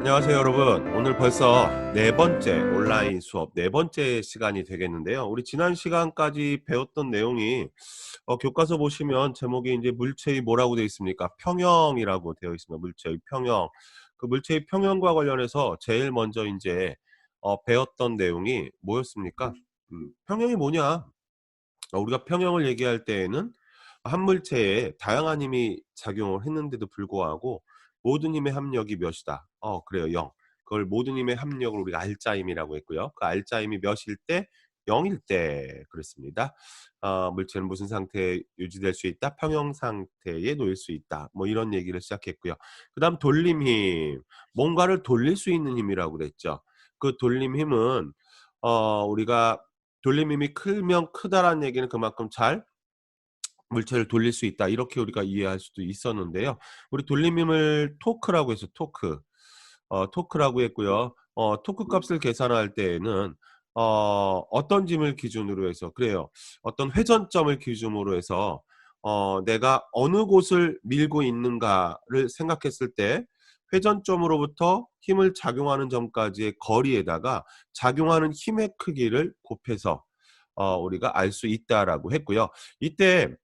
안녕하세요, 여러분. 오늘 벌써 네 번째 온라인 수업 네 번째 시간이 되겠는데요. 우리 지난 시간까지 배웠던 내용이 교과서 보시면 제목이 이제 물체의 뭐라고 되어 있습니까? 평형이라고 되어 있습니다. 물체의 평형. 그 물체의 평형과 관련해서 제일 먼저 이제 배웠던 내용이 뭐였습니까? 평형이 뭐냐? 우리가 평형을 얘기할 때에는 한 물체에 다양한 힘이 작용을 했는데도 불구하고 모든 힘의 합력이 몇이다. 그래요. 0. 그걸 모든 힘의 합력을 우리가 알짜힘이라고 했고요. 그 알짜힘이 몇일 때? 0일 때 그랬습니다. 물체는 무슨 상태에 유지될 수 있다? 평형 상태에 놓일 수 있다. 뭐 이런 얘기를 시작했고요. 그다음 돌림힘. 뭔가를 돌릴 수 있는 힘이라고 그랬죠. 그 돌림힘은 우리가 돌림힘이 크면 크다라는 얘기는 그만큼 잘 물체를 돌릴 수 있다. 이렇게 우리가 이해할 수도 있었는데요. 우리 돌림힘을 토크라고 해서 토크라고 했고요. 토크 값을 계산할 때에는 어떤 짐을 기준으로 해서 그래요. 어떤 회전점을 기준으로 해서 내가 어느 곳을 밀고 있는가를 생각했을 때 회전점으로부터 힘을 작용하는 점까지의 거리에다가 작용하는 힘의 크기를 곱해서 우리가 알 수 있다라고 했고요. 이때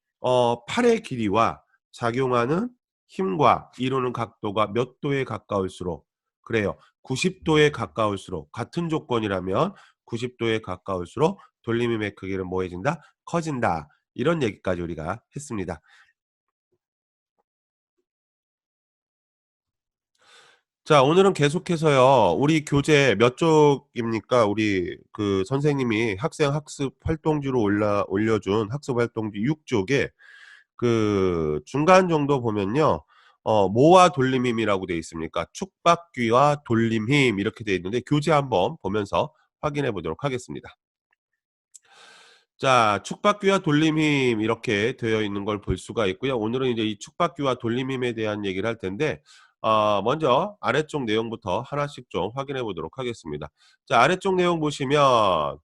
팔의 길이와 작용하는 힘과 이루는 각도가 몇 도에 가까울수록 그래요. 90도에 가까울수록 같은 조건이라면 90도에 가까울수록 돌림힘의 크기는 뭐해진다? 커진다. 이런 얘기까지 우리가 했습니다. 자, 오늘은 계속해서요. 우리 교재 몇 쪽입니까? 우리 그 선생님이 학생 학습 활동지로 올려준 학습 활동지 6쪽에 그 중간 정도 보면요. 뭐와 돌림힘이라고 되어 있습니까? 축박귀와 돌림힘 이렇게 되어 있는데 교재 한번 보면서 확인해 보도록 하겠습니다. 자, 축박귀와 돌림힘 이렇게 되어 있는 걸 볼 수가 있고요. 오늘은 이제 이 축박귀와 돌림힘에 대한 얘기를 할 텐데 먼저 아래쪽 내용부터 하나씩 좀 확인해 보도록 하겠습니다. 자, 아래쪽 내용 보시면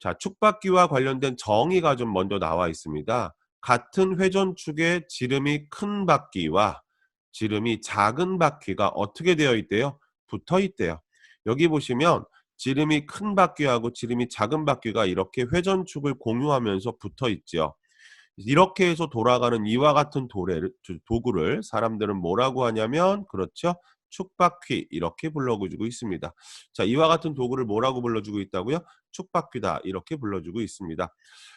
자, 축박귀와 관련된 정의가 좀 먼저 나와 있습니다. 같은 회전축의 지름이 큰 바퀴와 지름이 작은 바퀴가 어떻게 되어 있대요? 붙어 있대요. 여기 보시면 지름이 큰 바퀴하고 지름이 작은 바퀴가 이렇게 회전축을 공유하면서 붙어 있죠. 이렇게 해서 돌아가는 이와 같은 도구를 사람들은 뭐라고 하냐면 그렇죠. 축바퀴 이렇게 불러주고 있습니다. 자, 이와 같은 도구를 뭐라고 불러주고 있다고요? 축바퀴다 이렇게 불러주고 있습니다.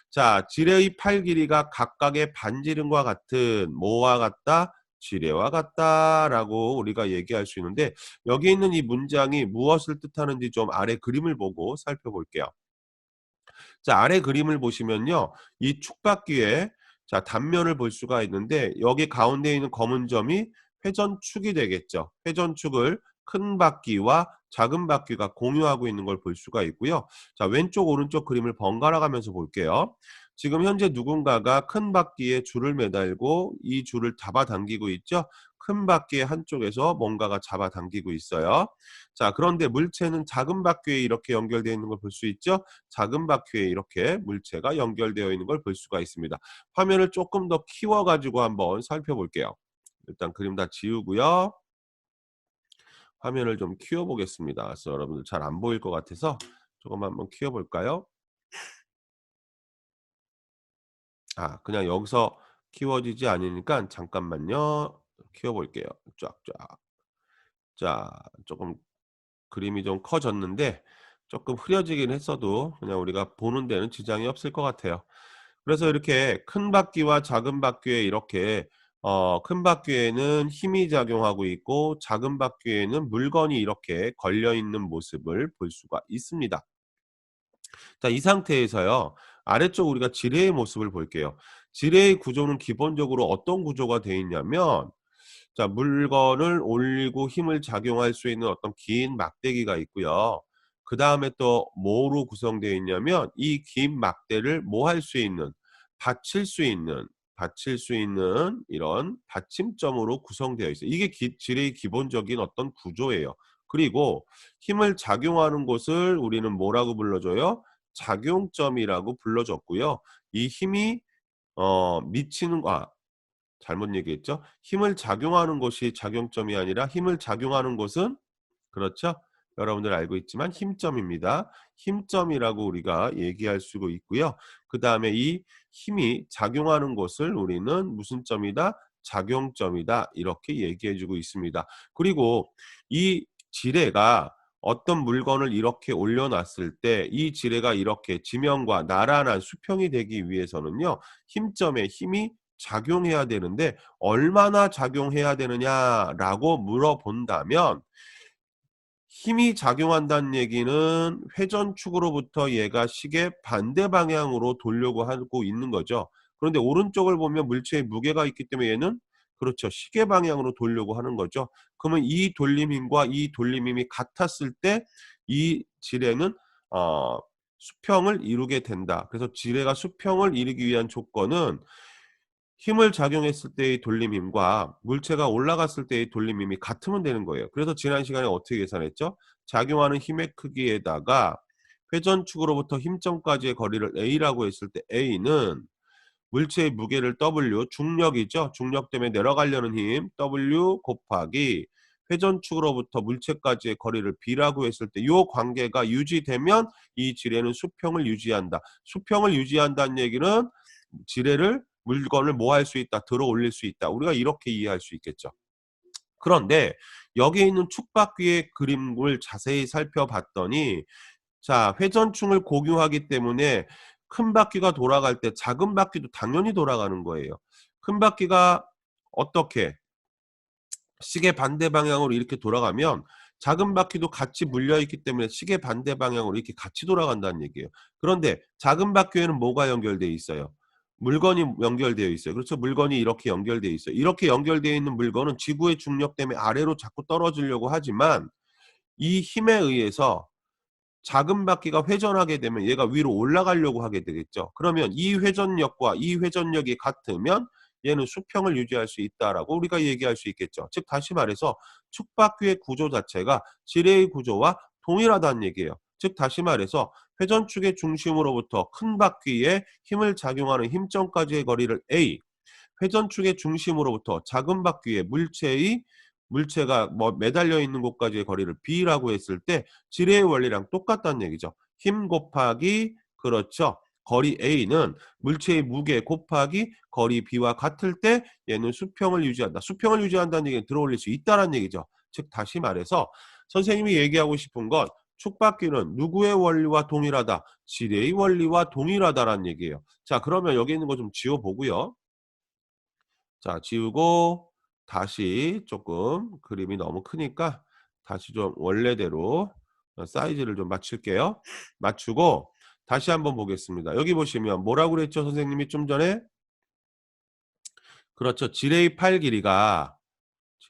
자, 지뢰의 팔 길이가 각각의 반지름과 같은 뭐와 같다? 지뢰와 같다라고 우리가 얘기할 수 있는데 여기 있는 이 문장이 무엇을 뜻하는지 좀 아래 그림을 보고 살펴볼게요. 자, 아래 그림을 보시면요. 이 축바퀴에 자, 단면을 볼 수가 있는데 여기 가운데 있는 검은 점이 회전축이 되겠죠. 회전축을 큰 바퀴와 작은 바퀴가 공유하고 있는 걸 볼 수가 있고요. 자, 왼쪽 오른쪽 그림을 번갈아 가면서 볼게요. 지금 현재 누군가가 큰 바퀴에 줄을 매달고 이 줄을 잡아당기고 있죠. 큰 바퀴의 한쪽에서 뭔가가 잡아당기고 있어요. 자, 그런데 물체는 작은 바퀴에 이렇게 연결되어 있는 걸 볼 수 있죠. 작은 바퀴에 이렇게 물체가 연결되어 있는 걸 볼 수가 있습니다. 화면을 조금 더 키워 가지고 한번 살펴볼게요. 일단 그림 다 지우고요. 화면을 좀 키워 보겠습니다. 그래서 여러분들 잘 안 보일 것 같아서 조금 한번 키워 볼까요? 그냥 여기서 키워지지 않으니까 잠깐만요. 키워 볼게요. 쫙쫙. 자, 조금 그림이 좀 커졌는데 조금 흐려지긴 했어도 그냥 우리가 보는 데는 지장이 없을 것 같아요. 그래서 이렇게 큰 바퀴와 작은 바퀴에 이렇게 큰 바퀴에는 힘이 작용하고 있고 작은 바퀴에는 물건이 이렇게 걸려 있는 모습을 볼 수가 있습니다. 자, 이 상태에서요. 아래쪽 우리가 지뢰의 모습을 볼게요. 지뢰의 구조는 기본적으로 어떤 구조가 되어 있냐면 자, 물건을 올리고 힘을 작용할 수 있는 어떤 긴 막대기가 있고요. 그다음에 또 뭐로 구성되어 있냐면 이 긴 막대를 뭐 할 수 있는 받칠 수 있는 이런 받침점으로 구성되어 있어요. 이게 지뢰의 기본적인 어떤 구조예요. 그리고 힘을 작용하는 곳을 우리는 뭐라고 불러줘요? 작용점이라고 불러줬고요. 이 힘이 미치는 잘못 얘기했죠. 힘을 작용하는 곳이 작용점이 아니라 힘을 작용하는 곳은 그렇죠? 여러분들 알고 있지만 힘점입니다. 힘점이라고 우리가 얘기할 수가 있고요. 그다음에 이 힘이 작용하는 곳을 우리는 무슨 점이다? 작용점이다. 이렇게 얘기해 주고 있습니다. 그리고 이 지뢰가 어떤 물건을 이렇게 올려놨을 때 이 지뢰가 이렇게 지면과 나란한 수평이 되기 위해서는요. 힘점에 힘이 작용해야 되는데 얼마나 작용해야 되느냐라고 물어본다면 힘이 작용한다는 얘기는 회전축으로부터 얘가 시계 반대 방향으로 돌려고 하고 있는 거죠. 그런데 오른쪽을 보면 물체의 무게가 있기 때문에 얘는 그렇죠. 시계 방향으로 돌려고 하는 거죠. 그러면 이 돌림힘과 이 돌림힘이 같았을 때 이 지뢰는 수평을 이루게 된다. 그래서 지뢰가 수평을 이루기 위한 조건은 힘을 작용했을 때의 돌림힘과 물체가 올라갔을 때의 돌림힘이 같으면 되는 거예요. 그래서 지난 시간에 어떻게 계산했죠? 작용하는 힘의 크기에다가 회전축으로부터 힘점까지의 거리를 a라고 했을 때 a는 물체의 무게를 w, 중력이죠. 중력 때문에 내려가려는 힘 w 곱하기 회전축으로부터 물체까지의 거리를 b라고 했을 때 이 관계가 유지되면 이 지뢰는 수평을 유지한다. 수평을 유지한다는 얘기는 지뢰를 물건을 뭐 할 수 있다. 들어 올릴 수 있다. 우리가 이렇게 이해할 수 있겠죠. 그런데 여기에 있는 축바퀴의 그림을 자세히 살펴봤더니 자, 회전축을 공유하기 때문에 큰 바퀴가 돌아갈 때 작은 바퀴도 당연히 돌아가는 거예요. 큰 바퀴가 어떻게 시계 반대 방향으로 이렇게 돌아가면 작은 바퀴도 같이 물려 있기 때문에 시계 반대 방향으로 이렇게 같이 돌아간다는 얘기예요. 그런데 작은 바퀴에는 뭐가 연결되어 있어요? 물건이 연결되어 있어요. 그렇죠? 물건이 이렇게 연결되어 있어요. 이렇게 연결되어 있는 물건은 지구의 중력 때문에 아래로 자꾸 떨어지려고 하지만 이 힘에 의해서 작은 바퀴가 회전하게 되면 얘가 위로 올라가려고 하게 되겠죠. 그러면 이 회전력과 이 회전력이 같으면 얘는 수평을 유지할 수 있다라고 우리가 얘기할 수 있겠죠. 즉 다시 말해서 축바퀴의 구조 자체가 지뢰의 구조와 동일하다는 얘기예요. 즉 다시 말해서 회전축의 중심으로부터 큰 바퀴에 힘을 작용하는 힘점까지의 거리를 a, 회전축의 중심으로부터 작은 바퀴의 물체가 뭐 매달려 있는 곳까지의 거리를 b라고 했을 때 지뢰의 원리랑 똑같다는 얘기죠. 힘 곱하기 그렇죠. 거리 a는 물체의 무게 곱하기 거리 b와 같을 때 얘는 수평을 유지한다. 수평을 유지한다는 얘기는 들어올릴 수 있다는 얘기죠. 즉 다시 말해서 선생님이 얘기하고 싶은 건 축바퀴는 누구의 원리와 동일하다? 지뢰의 원리와 동일하다라는 얘기예요. 자, 그러면 여기 있는 거 좀 지워보고요. 자, 지우고 다시 조금 그림이 너무 크니까 다시 좀 원래대로 사이즈를 좀 맞출게요. 맞추고 다시 한번 보겠습니다. 여기 보시면 뭐라고 그랬죠? 선생님이 좀 전에? 그렇죠. 지뢰의 팔 길이가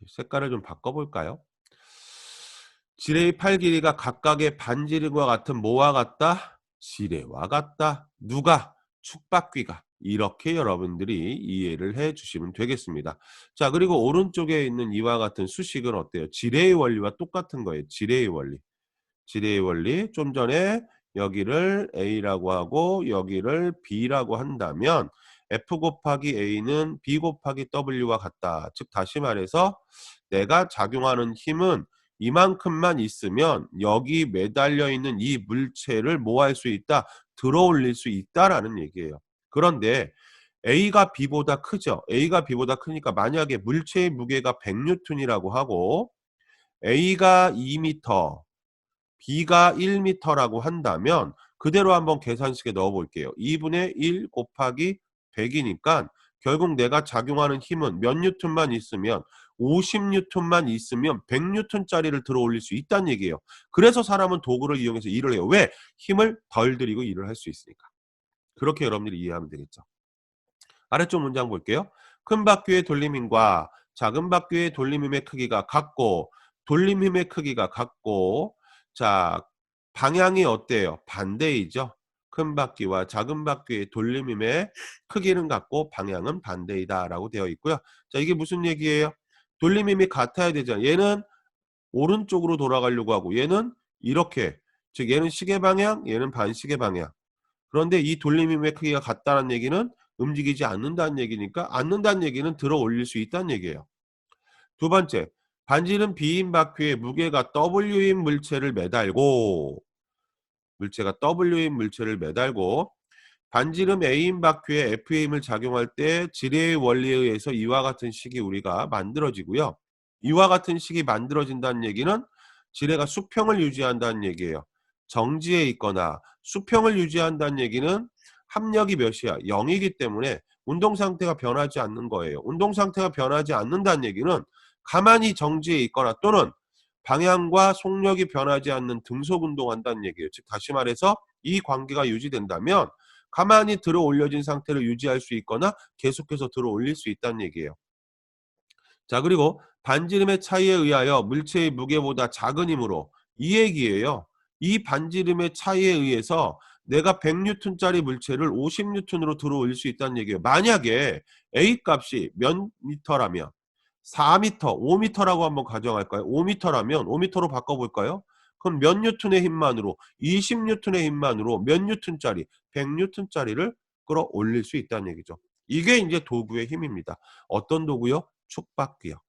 색깔을 좀 바꿔볼까요? 지뢰의 팔 길이가 각각의 반지름과 같은 뭐와 같다? 지뢰와 같다. 누가? 축바퀴가. 이렇게 여러분들이 이해를 해 주시면 되겠습니다. 자, 그리고 오른쪽에 있는 이와 같은 수식은 어때요? 지뢰의 원리와 똑같은 거예요. 지뢰의 원리. 지뢰의 원리. 좀 전에 여기를 A라고 하고 여기를 B라고 한다면 F 곱하기 A는 B 곱하기 W와 같다. 즉 다시 말해서 내가 작용하는 힘은 이만큼만 있으면 여기 매달려 있는 이 물체를 뭐 할 수 있다? 들어 올릴 수 있다라는 얘기예요. 그런데 A가 B보다 크죠. A가 B보다 크니까 만약에 물체의 무게가 100N이라고 하고 A가 2m, B가 1m라고 한다면 그대로 한번 계산식에 넣어 볼게요. 2분의 1 곱하기 100이니까 결국 내가 작용하는 힘은 몇 뉴턴만 있으면 50뉴턴만 있으면 100뉴턴짜리를 들어 올릴 수 있다는 얘기예요. 그래서 사람은 도구를 이용해서 일을 해요. 왜? 힘을 덜 들이고 일을 할 수 있으니까. 그렇게 여러분들이 이해하면 되겠죠. 아래쪽 문장 볼게요. 큰 바퀴의 돌림힘과 작은 바퀴의 돌림힘의 크기가 같고 돌림힘의 크기가 같고 자 방향이 어때요? 반대이죠. 큰 바퀴와 작은 바퀴의 돌림힘의 크기는 같고 방향은 반대이다 라고 되어 있고요. 자 이게 무슨 얘기예요? 돌림힘이 같아야 되잖아요. 얘는 오른쪽으로 돌아가려고 하고 얘는 이렇게 즉 얘는 시계 방향 얘는 반시계 방향. 그런데 이 돌림힘의 크기가 같다는 얘기는 움직이지 않는다는 얘기니까 않는다는 얘기는 들어 올릴 수 있다는 얘기예요. 두 번째, 반지름 B인 바퀴에 무게가 W인 물체를 매달고 물체가 W인 물체를 매달고 반지름 A인 바퀴에 F의 힘을 작용할 때 지뢰의 원리에 의해서 이와 같은 식이 우리가 만들어지고요. 이와 같은 식이 만들어진다는 얘기는 지뢰가 수평을 유지한다는 얘기예요. 정지해 있거나 수평을 유지한다는 얘기는 합력이 몇이야? 0이기 때문에 운동 상태가 변하지 않는 거예요. 운동 상태가 변하지 않는다는 얘기는 가만히 정지해 있거나 또는 방향과 속력이 변하지 않는 등속 운동한다는 얘기예요. 즉 다시 말해서 이 관계가 유지된다면 가만히 들어 올려진 상태를 유지할 수 있거나 계속해서 들어 올릴 수 있다는 얘기예요. 자, 그리고 반지름의 차이에 의하여 물체의 무게보다 작은 힘으로 이 얘기예요. 이 반지름의 차이에 의해서 내가 100N짜리 물체를 50N으로 들어 올릴 수 있다는 얘기예요. 만약에 A 값이 몇 미터라면 4m, 5m라고 한번 가정할까요? 5m라면 5m로 바꿔볼까요? 그럼 몇 뉴턴의 힘만으로 20N의 힘만으로 몇 뉴턴짜리 100N짜리를 끌어올릴 수 있다는 얘기죠. 이게 이제 도구의 힘입니다. 어떤 도구요? 축바퀴요.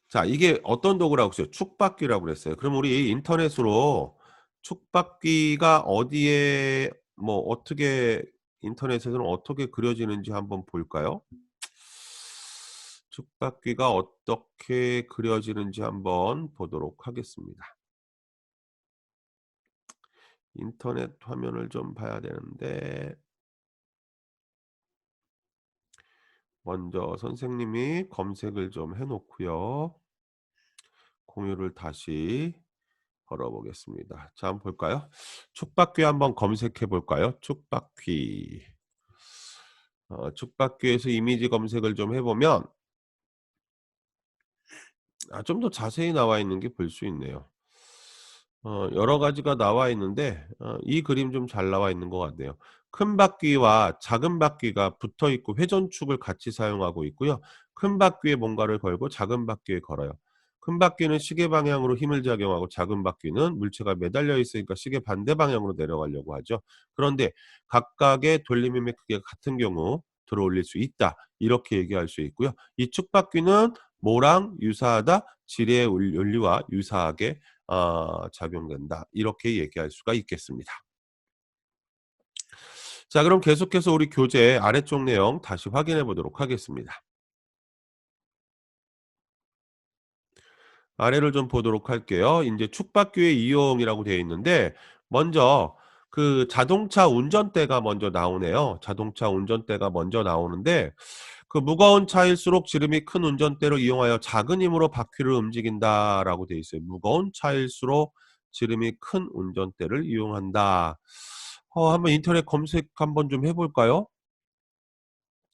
자, 이게 어떤 도구라고 했어요? 축바퀴라고 그랬어요. 그럼 우리 인터넷으로 축바퀴가 어디에 뭐 어떻게 인터넷에서는 어떻게 그려지는지 한번 볼까요? 축바퀴가 어떻게 그려지는지 한번 보도록 하겠습니다. 인터넷 화면을 좀 봐야 되는데 먼저 선생님이 검색을 좀 해 놓고요. 공유를 다시 걸어 보겠습니다. 자, 한번 볼까요? 축바퀴 한번 검색해 볼까요? 축바퀴. 축바퀴에서 이미지 검색을 좀 해 보면 좀 더 자세히 나와 있는 게 볼 수 있네요. 여러 가지가 나와 있는데 이 그림 좀 잘 나와 있는 것 같네요. 큰 바퀴와 작은 바퀴가 붙어 있고 회전축을 같이 사용하고 있고요. 큰 바퀴에 뭔가를 걸고 작은 바퀴에 걸어요. 큰 바퀴는 시계 방향으로 힘을 작용하고 작은 바퀴는 물체가 매달려 있으니까 시계 반대 방향으로 내려가려고 하죠. 그런데 각각의 돌림힘의 크기가 같은 경우 들어 올릴 수 있다. 이렇게 얘기할 수 있고요. 이 축바퀴는 뭐랑 유사하다? 지뢰의 원리와 유사하게 작용된다. 이렇게 얘기할 수가 있겠습니다. 자, 그럼 계속해서 우리 교재 아래쪽 내용 다시 확인해 보도록 하겠습니다. 아래를 좀 보도록 할게요. 인제 축바퀴의 이용이라고 되어 있는데 먼저 그 자동차 운전대가 먼저 나오네요. 자동차 운전대가 먼저 나오는데 그 무거운 차일수록 지름이 큰 운전대를 이용하여 작은 힘으로 바퀴를 움직인다라고 되어 있어요. 무거운 차일수록 지름이 큰 운전대를 이용한다. 한번 인터넷 검색 한번 좀 해 볼까요?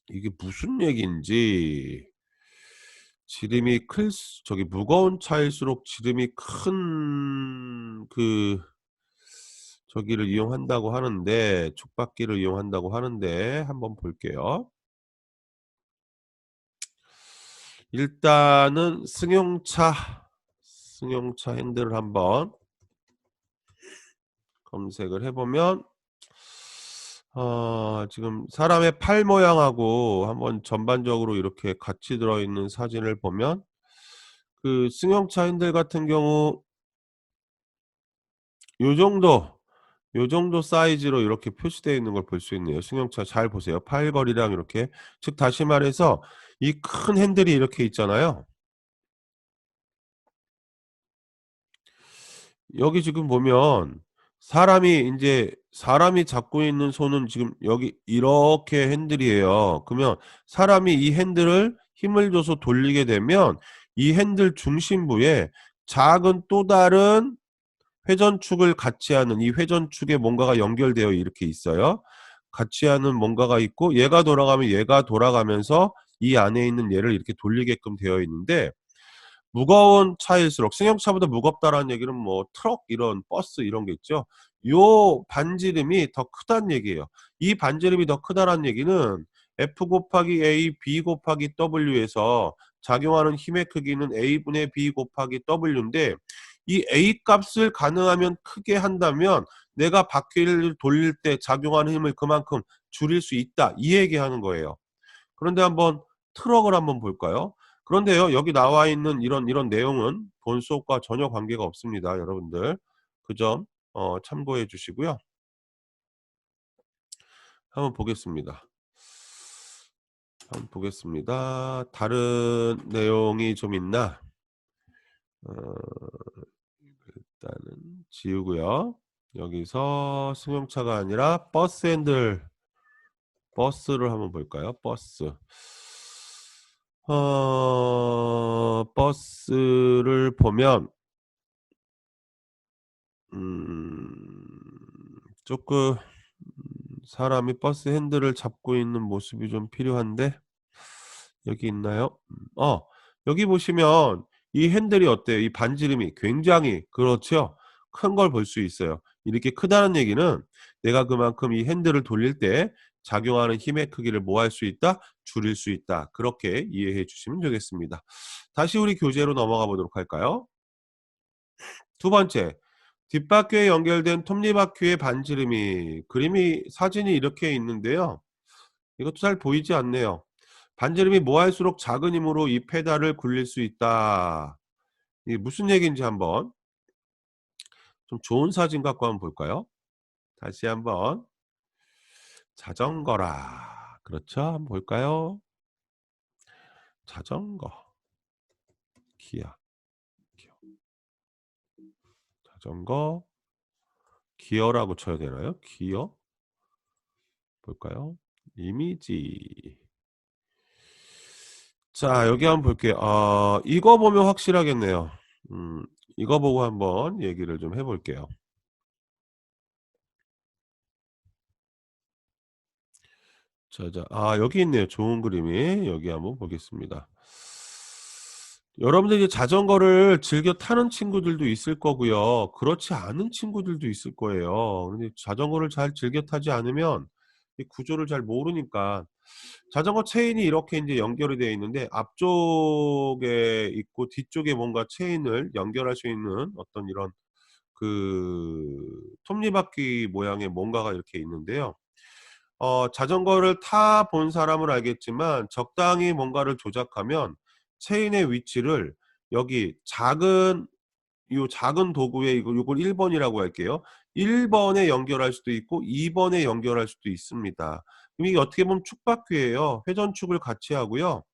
이게 무슨 얘기인지. 지름이 클 수 저기 무거운 차일수록 지름이 큰 저기를 이용한다고 하는데 촉박기를 이용한다고 하는데 한번 볼게요. 일단은 승용차 핸들을 한번 검색을 해 보면 지금 사람의 팔 모양하고 한번 전반적으로 이렇게 같이 들어 있는 사진을 보면 그 승용차 핸들 같은 경우 요 정도 요 정도 사이즈로 이렇게 표시되어 있는 걸 볼 수 있네요. 승용차 잘 보세요. 팔걸이랑 이렇게 즉 다시 말해서 이 큰 핸들이 이렇게 있잖아요. 여기 지금 보면 사람이 잡고 있는 손은 지금 여기 이렇게 핸들이에요. 그러면 사람이 이 핸들을 힘을 줘서 돌리게 되면 이 핸들 중심부에 작은 또 다른 회전축을 같이 하는 이 회전축에 뭔가가 연결되어 이렇게 있어요. 같이 하는 뭔가가 있고 얘가 돌아가면 얘가 돌아가면서 이 안에 있는 얘를 이렇게 돌리게끔 되어 있는데 무거운 차일수록 승용차보다 무겁다라는 얘기는 뭐 트럭 이런 버스 이런 게 있죠. 요 반지름이 더 크다는 얘기예요. 이 반지름이 더 크다라는 얘기는 F 곱하기 A, B 곱하기 W에서 작용하는 힘의 크기는 A분의 B 곱하기 W인데 이 A 값을 가능하면 크게 한다면 내가 바퀴를 돌릴 때 작용하는 힘을 그만큼 줄일 수 있다. 이 얘기하는 거예요. 그런데 한번 트럭을 한번 볼까요? 그런데요, 여기 나와 있는 이런 내용은 본 수업과 전혀 관계가 없습니다, 여러분들. 그 점 참고해 주시고요. 한번 보겠습니다. 한번 보겠습니다. 다른 내용이 좀 있나? 어 일단은 지우고요. 여기서 승용차가 아니라 버스 핸들, 버스를 한번 볼까요? 버스. 버스를 보면 조금 사람이 버스 핸들을 잡고 있는 모습이 좀 필요한데 여기 있나요? 여기 보시면 이 핸들이 어때요? 이 반지름이 굉장히, 그렇죠, 큰 걸 볼 수 있어요. 이렇게 크다는 얘기는 내가 그만큼 이 핸들을 돌릴 때 작용하는 힘의 크기를 뭐 할 수 있다? 줄일 수 있다. 그렇게 이해해 주시면 되겠습니다. 다시 우리 교재로 넘어가 보도록 할까요? 두 번째, 뒷바퀴에 연결된 톱니바퀴의 반지름이, 그림이 사진이 이렇게 있는데요. 이것도 잘 보이지 않네요. 반지름이 모할수록 작은 힘으로 이 페달을 굴릴 수 있다. 이게 무슨 얘기인지 한번 좀 좋은 사진 갖고 한번 볼까요? 다시 한번 자전거라. 그렇죠? 한번 볼까요? 자전거. 기아. 기어. 자전거. 기어라고 쳐야 되나요? 기어? 볼까요? 이미지. 자, 여기 한번 볼게요. 이거 보면 확실하겠네요. 음, 이거 보고 한번 얘기를 좀 해볼게요. 자, 여기 있네요. 좋은 그림이. 여기 한번 보겠습니다. 여러분들 이제 자전거를 즐겨 타는 친구들도 있을 거고요. 그렇지 않은 친구들도 있을 거예요. 근데 자전거를 잘 즐겨 타지 않으면 이 구조를 잘 모르니까 자전거 체인이 이렇게 이제 연결이 되어 있는데 앞쪽에 있고 뒤쪽에 뭔가 체인을 연결할 수 있는 어떤 이런 그 톱니바퀴 모양의 뭔가가 이렇게 있는데요. 자전거를 타 본 사람은 알겠지만 적당히 뭔가를 조작하면 체인의 위치를 여기 작은 도구에 요걸 1 번이라고 할게요. 1 번에 연결할 수도 있고 2 번에 연결할 수도 있습니다. 그럼 이게 어떻게 보면 축바퀴예요. 회전축을 같이 하고요.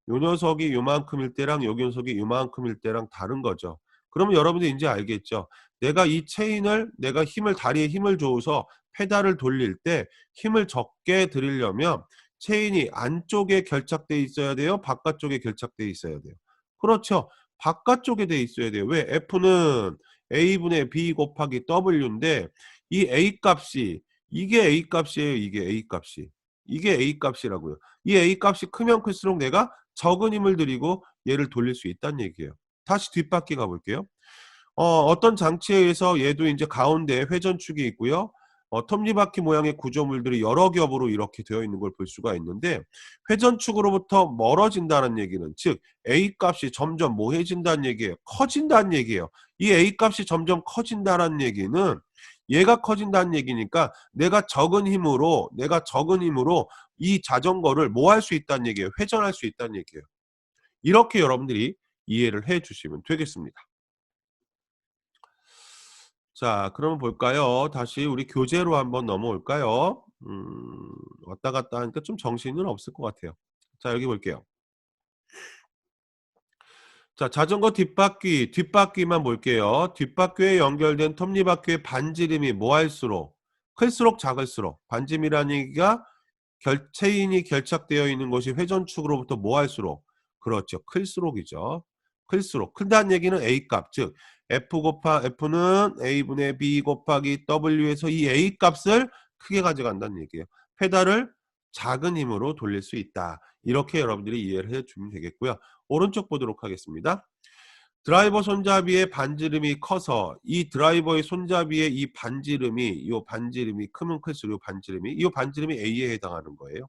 요 녀석이 요만큼일 때랑 요 녀석이 요만큼일 때랑 다른 거죠. 그러면 여러분들 인제 알겠죠? 내가 이 체인을, 내가 힘을, 다리에 힘을 줘서 페달을 돌릴 때 힘을 적게 들이려면 체인이 안쪽에 결착돼 있어야 돼요? 바깥쪽에 결착돼 있어야 돼요? 그렇죠. 바깥쪽에 돼 있어야 돼요. 왜? F는 A분의 B 곱하기 W인데 이 A 값이, 이게 A 값이에요, 이게 A 값이. 이게 A 값이라고요. 이 A 값이 크면 클수록 내가 적은 힘을 들이고 얘를 돌릴 수 있다는 얘기예요. 다시 뒷바퀴 가 볼게요. 어떤 장치에 의해서 얘도 인제 가운데에 회전축이 있고요. 톱니바퀴 모양의 구조물들이 여러 겹으로 이렇게 되어 있는 걸 볼 수가 있는데 회전축으로부터 멀어진다는 얘기는, 즉 A 값이 점점 뭐해진다는 얘기예요. 커진다는 얘기예요. 이 A 값이 점점 커진다는 얘기는 얘가 커진다는 얘기니까 내가 적은 힘으로 이 자전거를 뭐 할 수 있다는 얘기예요. 회전할 수 있다는 얘기예요. 이렇게 여러분들이 이해를 해 주시면 되겠습니다. 자, 그러면 볼까요? 다시 우리 교재로 한번 넘어올까요? 왔다 갔다 하니까 좀 정신은 없을 것 같아요. 자, 여기 볼게요. 자, 자전거 뒷바퀴만 볼게요. 뒷바퀴에 연결된 톱니바퀴의 반지름이 뭐 할수록, 클수록 작을수록, 반지름이라는 얘기가 체인이 결착되어 있는 것이 회전축으로부터 뭐 할수록, 그렇죠, 클수록이죠. 클수록, 크다는 얘기는 A 값, 즉 F는 A분의 B 곱하기 W에서 이 A 값을 크게 가져간다는 얘기예요. 페달을 작은 힘으로 돌릴 수 있다. 이렇게 여러분들이 이해를 해주면 되겠고요. 오른쪽 보도록 하겠습니다. 드라이버 손잡이의 반지름이 커서 이 드라이버의 손잡이의 이 반지름이 크면 클수록 이 반지름이 A에 해당하는 거예요.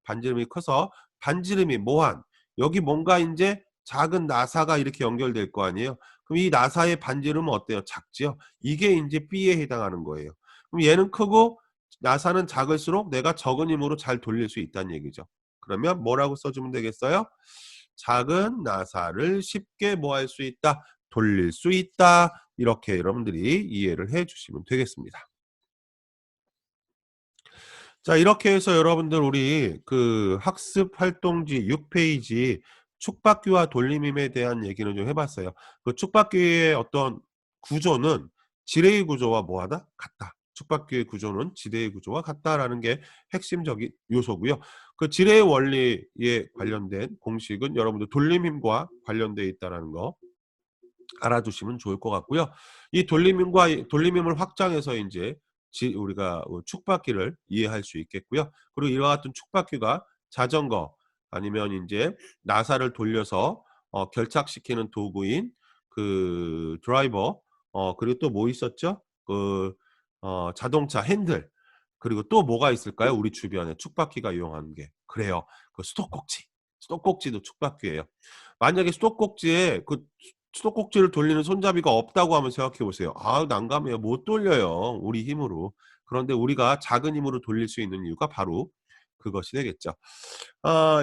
반지름이 커서 반지름이 뭐한, 여기 뭔가 인제 작은 나사가 이렇게 연결될 거 아니에요. 그럼 이 나사의 반지름은 어때요? 작지요? 이게 인제 B에 해당하는 거예요. 그럼 얘는 크고 나사는 작을수록 내가 적은 힘으로 잘 돌릴 수 있다는 얘기죠. 그러면 뭐라고 써주면 되겠어요? 작은 나사를 쉽게 뭐 할 수 있다? 돌릴 수 있다. 이렇게 여러분들이 이해를 해 주시면 되겠습니다. 자, 이렇게 해서 여러분들 우리 그 학습 활동지 6페이지 촉박귀와 돌림힘에 대한 얘기는 좀 해봤어요. 그 촉박귀의 어떤 구조는 지뢰의 구조와 뭐하다? 같다. 촉박귀의 구조는 지뢰의 구조와 같다라는 게 핵심적인 요소고요. 그 지뢰의 원리에 관련된 공식은 여러분들 돌림힘과 관련되어 있다는 거 알아두시면 좋을 것 같고요. 이 돌림힘을 확장해서 이제 우리가 촉박기를 이해할 수 있겠고요. 그리고 이와 같은 촉박기가 자전거 아니면 이제 나사를 돌려서 결착시키는 도구인 그 드라이버 그리고 또 뭐 있었죠? 그 자동차 핸들 그리고 또 뭐가 있을까요? 우리 주변에 촉박기가 이용하는 게 그래요. 그 수도꼭지. 수도꼭지도 촉박기예요. 만약에 수도꼭지에 수도꼭지를 돌리는 손잡이가 없다고 한번 생각해 보세요. 아, 난감해요. 못 돌려요. 우리 힘으로. 그런데 우리가 작은 힘으로 돌릴 수 있는 이유가 바로 그것이 되겠죠.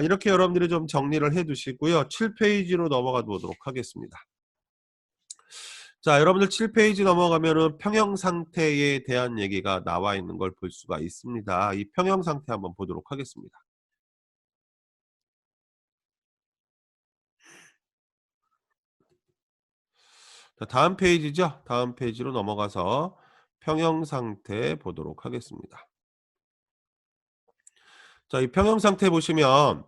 이렇게 여러분들이 좀 정리를 해 두시고요. 7페이지로 넘어가 보도록 하겠습니다. 자, 여러분들 7페이지 넘어가면은 평형 상태에 대한 얘기가 나와 있는 걸 볼 수가 있습니다. 이 평형 상태 한번 보도록 하겠습니다. 자, 다음 페이지죠. 다음 페이지로 넘어가서 평형 상태 보도록 하겠습니다. 자, 이 평형 상태 보시면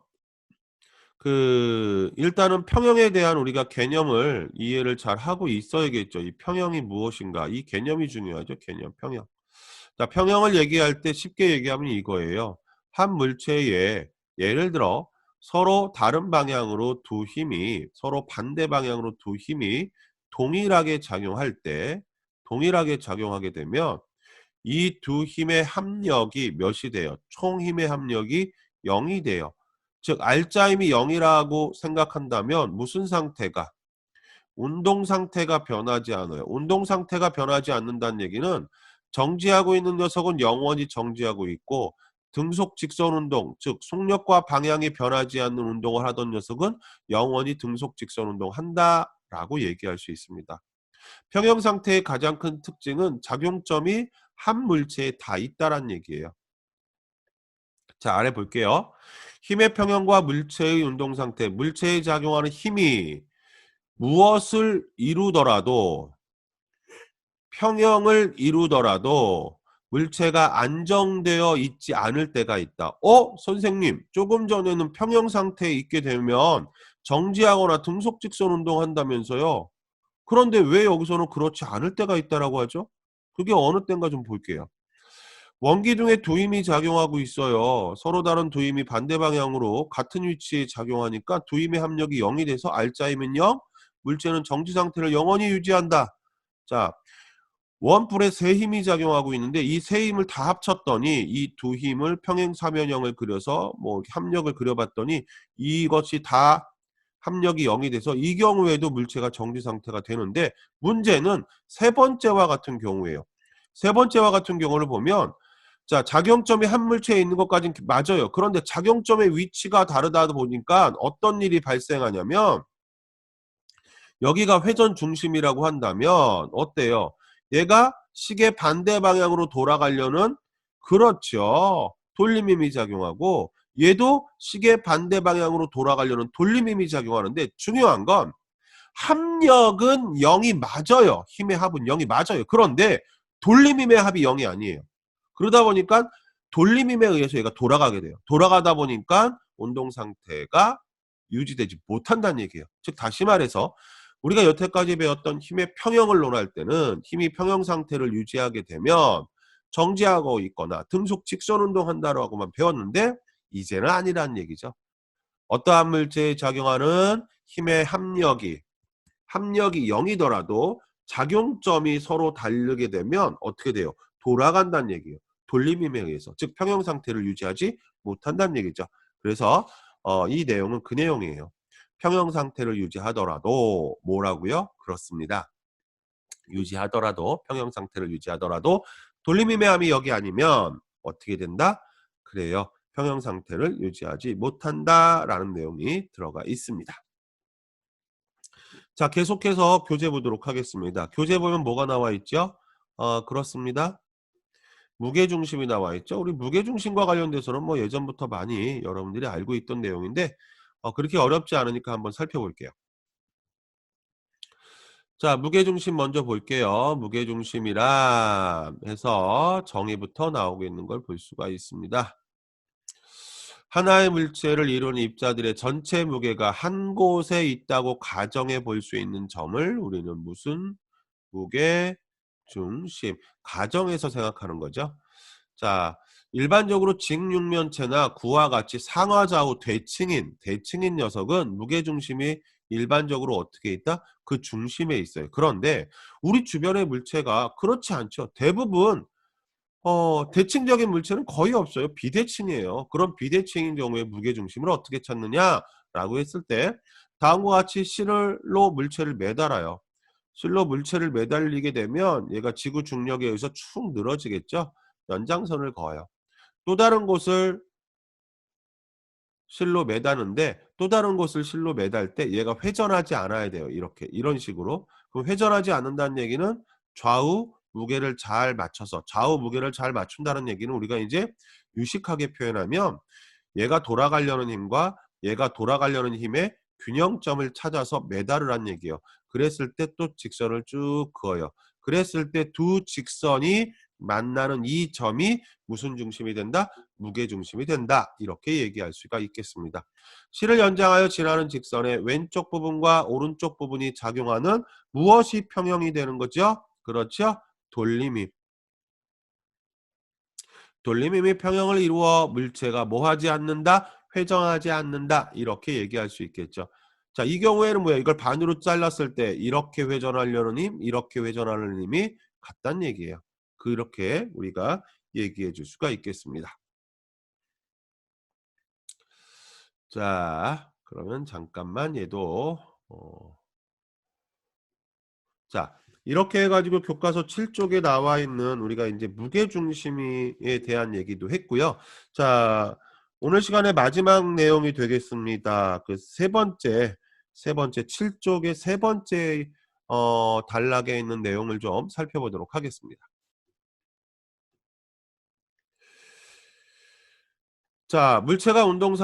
일단은 평형에 대한 우리가 개념을 이해를 잘 하고 있어야겠죠. 이 평형이 무엇인가? 이 개념이 중요하죠. 개념, 평형. 자, 평형을 얘기할 때 쉽게 얘기하면 이거예요. 한 물체에 예를 들어 서로 다른 방향으로 두 힘이 서로 반대 방향으로 두 힘이 동일하게 작용할 때 동일하게 작용하게 되면 이 두 힘의 합력이 몇이 돼요? 총 힘의 합력이 0이 돼요. 즉 알짜힘이 0이라고 생각한다면 무슨 상태가? 운동 상태가 변하지 않아요. 운동 상태가 변하지 않는다는 얘기는 정지하고 있는 녀석은 영원히 정지하고 있고 등속 직선 운동, 즉 속력과 방향이 변하지 않는 운동을 하던 녀석은 영원히 등속 직선 운동 한다라고 얘기할 수 있습니다. 평형 상태의 가장 큰 특징은 작용점이 한 물체에 다 있다란 얘기예요. 자, 아래 볼게요. 힘의 평형과 물체의 운동 상태, 물체에 작용하는 힘이 무엇을 이루더라도 평형을 이루더라도 물체가 안정되어 있지 않을 때가 있다. 선생님, 조금 전에는 평형 상태에 있게 되면 정지하거나 등속직선 운동한다면서요. 그런데 왜 여기서는 그렇지 않을 때가 있다라고 하죠? 그게 어느 때인가 좀 볼게요. 원기둥에 두 힘이 작용하고 있어요. 서로 다른 두 힘이 반대 방향으로 같은 위치에 작용하니까 두 힘의 합력이 0이 돼서 알짜이면 0, 물체는 정지 상태를 영원히 유지한다. 자, 원뿔에 세 힘이 작용하고 있는데 이 세 힘을 다 합쳤더니 이 두 힘을 평행사면형을 그려서 뭐 합력을 그려봤더니 이것이 다 합력이 0이 돼서 이 경우에도 물체가 정지 상태가 되는데 문제는 세 번째와 같은 경우에요. 세 번째와 같은 경우를 보면 자, 작용점이 한 물체에 있는 것까지는 맞아요. 그런데 작용점의 위치가 다르다 보니까 어떤 일이 발생하냐면 여기가 회전 중심이라고 한다면 어때요? 얘가 시계 반대 방향으로 돌아가려는 그렇죠. 돌림힘이 작용하고 얘도 시계 반대 방향으로 돌아가려는 돌림힘이 작용하는데 중요한 건 합력은 0이 맞아요. 힘의 합은 0이 맞아요. 그런데 돌림힘의 합이 0이 아니에요. 그러다 보니까 돌림힘에 의해서 얘가 돌아가게 돼요. 돌아가다 보니까 운동 상태가 유지되지 못한다는 얘기예요. 즉 다시 말해서 우리가 여태까지 배웠던 힘의 평형을 논할 때는 힘이 평형 상태를 유지하게 되면 정지하고 있거나 등속 직선 운동한다라고만 배웠는데 이제는 아니라는 얘기죠. 어떠한 물체에 작용하는 힘의 합력이 0이더라도 작용점이 서로 다르게 되면 어떻게 돼요? 돌아간다는 얘기예요. 돌림힘에 의해서. 즉 평형 상태를 유지하지 못한다는 얘기죠. 그래서 이 내용은 그 내용이에요. 평형 상태를 유지하더라도 뭐라고요? 그렇습니다. 유지하더라도 평형 상태를 유지하더라도 돌림힘의 함이 여기 아니면 어떻게 된다? 그래요. 평형 상태를 유지하지 못한다라는 내용이 들어가 있습니다. 자, 계속해서 교재 보도록 하겠습니다. 교재 보면 뭐가 나와 있죠? 그렇습니다. 무게중심이 나와 있죠. 우리 무게중심과 관련돼서는 뭐 예전부터 많이 여러분들이 알고 있던 내용인데 그렇게 어렵지 않으니까 한번 살펴볼게요. 자, 무게중심 먼저 볼게요. 무게중심이라 해서 정의부터 나오고 있는 걸 볼 수가 있습니다. 하나의 물체를 이루는 입자들의 전체 무게가 한 곳에 있다고 가정해 볼 수 있는 점을 우리는 무슨 무게 중심 가정에서 생각하는 거죠. 자, 일반적으로 직육면체나 구와 같이 상하좌우 대칭인 녀석은 무게중심이 일반적으로 어떻게 있다? 그 중심에 있어요. 그런데 우리 주변의 물체가 그렇지 않죠. 대부분 대칭적인 물체는 거의 없어요. 비대칭이에요. 그럼 비대칭인 경우에 무게중심을 어떻게 찾느냐라고 했을 때 다음과 같이 실로 물체를 매달아요. 실로 물체를 매달리게 되면 얘가 지구 중력에 의해서 축 늘어지겠죠. 연장선을 그어요. 또 다른 곳을 실로 매다는데 또 다른 곳을 실로 매달 때 얘가 회전하지 않아야 돼요. 이렇게 이런 식으로. 그럼 회전하지 않는다는 얘기는 좌우 무게를 잘 맞춰서 좌우 무게를 잘 맞춘다는 얘기는 우리가 이제 유식하게 표현하면 얘가 돌아가려는 힘과 얘가 돌아가려는 힘의 균형점을 찾아서 매달으란 얘기예요. 그랬을 때 또 직선을 쭉 그어요. 그랬을 때 두 직선이 만나는 이 점이 무슨 중심이 된다? 무게중심이 된다. 이렇게 얘기할 수가 있겠습니다. 실을 연장하여 지나는 직선의 왼쪽 부분과 오른쪽 부분이 작용하는 무엇이 평형이 되는 거죠? 그렇죠? 돌림입. 돌림임이 평형을 이루어 물체가 뭐하지 않는다? 회전하지 않는다. 이렇게 얘기할 수 있겠죠. 자, 이 경우에는 뭐야? 이걸 반으로 잘랐을 때 이렇게 회전하려는 힘, 이렇게 회전하는 힘이 같다는 얘기예요. 그렇게 우리가 얘기해 줄 수가 있겠습니다. 자, 그러면 잠깐만 얘도 자, 이렇게 해 가지고 교과서 7쪽에 나와 있는 우리가 이제 무게중심에 대한 얘기도 했고요. 자, 오늘 시간의 마지막 내용이 되겠습니다. 그 세 번째 7쪽의 세 번째 단락에 있는 내용을 좀 살펴보도록 하겠습니다. 자, 물체의 운동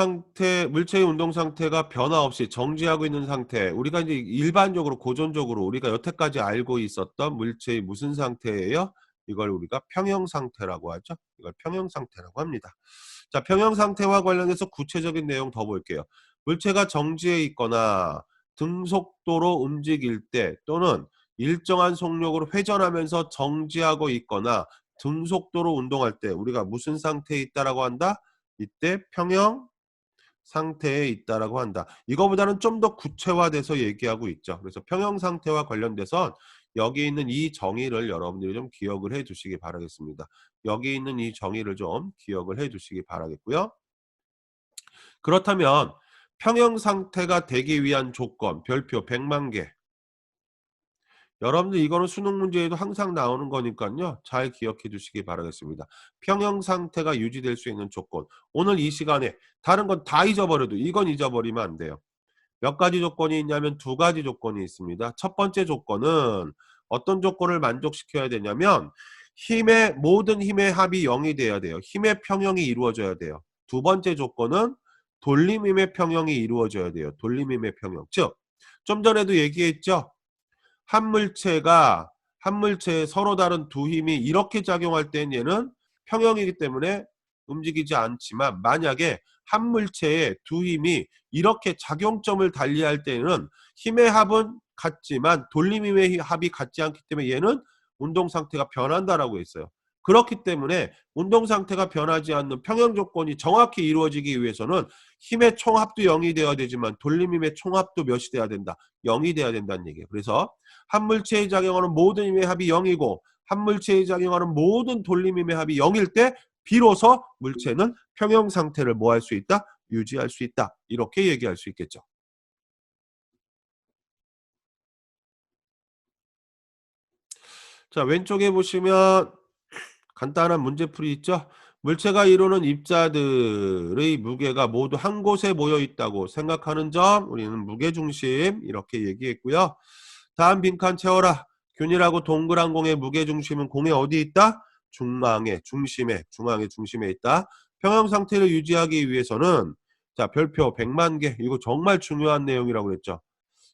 상태가 변화 없이 정지하고 있는 상태. 우리가 이제 일반적으로 고전적으로 우리가 여태까지 알고 있었던 물체의 무슨 상태예요? 이걸 우리가 평형 상태라고 하죠. 이걸 평형 상태라고 합니다. 자, 평형 상태와 관련해서 구체적인 내용 더 볼게요. 물체가 정지해 있거나 등속도로 움직일 때 또는 일정한 속력으로 회전하면서 정지하고 있거나 등속도로 운동할 때 우리가 무슨 상태에 있다라고 한다? 이때 평형 상태에 있다라고 한다. 이거보다는 좀 더 구체화돼서 얘기하고 있죠. 그래서 평형 상태와 관련돼서 여기 있는 이 정의를 여러분들이 좀 기억을 해 두시기 바라겠습니다. 여기 있는 이 정의를 좀 기억을 해 두시기 바라겠고요. 그렇다면 평형 상태가 되기 위한 조건 별표 100만 개. 여러분들 이거는 수능 문제에도 항상 나오는 거니까요. 잘 기억해 주시기 바라겠습니다. 평형 상태가 유지될 수 있는 조건. 오늘 이 시간에 다른 건 다 잊어버려도 이건 잊어버리면 안 돼요. 몇 가지 조건이 있냐면 두 가지 조건이 있습니다. 첫 번째 조건은 어떤 조건을 만족시켜야 되냐면 모든 힘의 합이 0이 돼야 돼요. 힘의 평형이 이루어져야 돼요. 두 번째 조건은 돌림힘의 평형이 이루어져야 돼요. 돌림힘의 평형. 즉, 좀 전에도 얘기했죠. 한 물체에 서로 다른 두 힘이 이렇게 작용할 땐 얘는 평형이기 때문에 움직이지 않지만 만약에 한 물체에 두 힘이 이렇게 작용점을 달리할 때는 힘의 합은 같지만 돌림힘의 합이 같지 않기 때문에 얘는 운동 상태가 변한다라고 했어요. 그렇기 때문에 운동 상태가 변하지 않는 평형 조건이 정확히 이루어지기 위해서는 힘의 총합도 0이 되어야 되지만 돌림힘의 총합도 몇이 돼야 된다? 0이 돼야 된다는 얘기예요. 그래서 한 물체에 작용하는 모든 힘의 합이 0이고 한 물체에 작용하는 모든 돌림힘의 합이 0일 때 비로소 물체는 평형 상태를 뭐 할 수 있다? 유지할 수 있다. 이렇게 얘기할 수 있겠죠. 자, 왼쪽에 보시면 간단한 문제풀이 있죠? 물체가 이루는 입자들의 무게가 모두 한 곳에 모여 있다고 생각하는 점, 우리는 무게중심 이렇게 얘기했고요. 다음 빈칸 채워라. 균일하고 동그란 공의 무게중심은 공의 어디 있다? 중앙의 중심에 있다. 평형 상태를 유지하기 위해서는 자, 별표 100만 개. 이거 정말 중요한 내용이라고 그랬죠.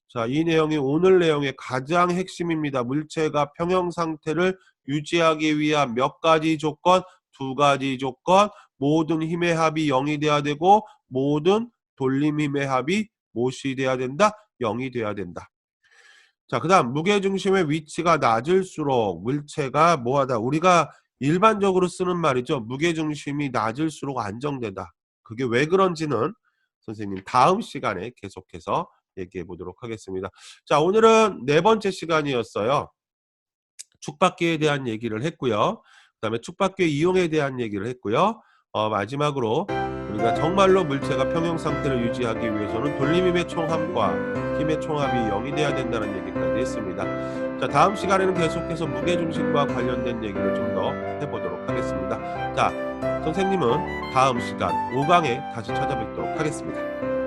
자, 이 내용이 오늘 내용의 가장 핵심입니다. 물체가 평형 상태를 유지하기 위한 몇 가지 조건, 두 가지 조건, 모든 힘의 합이 0이 돼야 되고 모든 돌림 힘의 합이 무엇이 돼야 된다? 0이 돼야 된다. 자, 그다음 무게중심의 위치가 낮을수록 물체가 뭐하다. 우리가 일반적으로 쓰는 말이죠. 무게중심이 낮을수록 안정되다. 그게 왜 그런지는 선생님 다음 시간에 계속해서 얘기해 보도록 하겠습니다. 자, 오늘은 네 번째 시간이었어요. 축박기에 대한 얘기를 했고요. 그다음에 축박기의 이용에 대한 얘기를 했고요. 마지막으로 우리가 정말로 물체가 평형 상태를 유지하기 위해서는 돌림힘의 총합과 힘의 총합이 0이 돼야 된다는 얘기까지 했습니다. 자, 다음 시간에는 계속해서 무게중심과 관련된 얘기를 좀 더 해보도록 하겠습니다. 자, 선생님은 다음 시간 5강에 다시 찾아뵙도록 하겠습니다.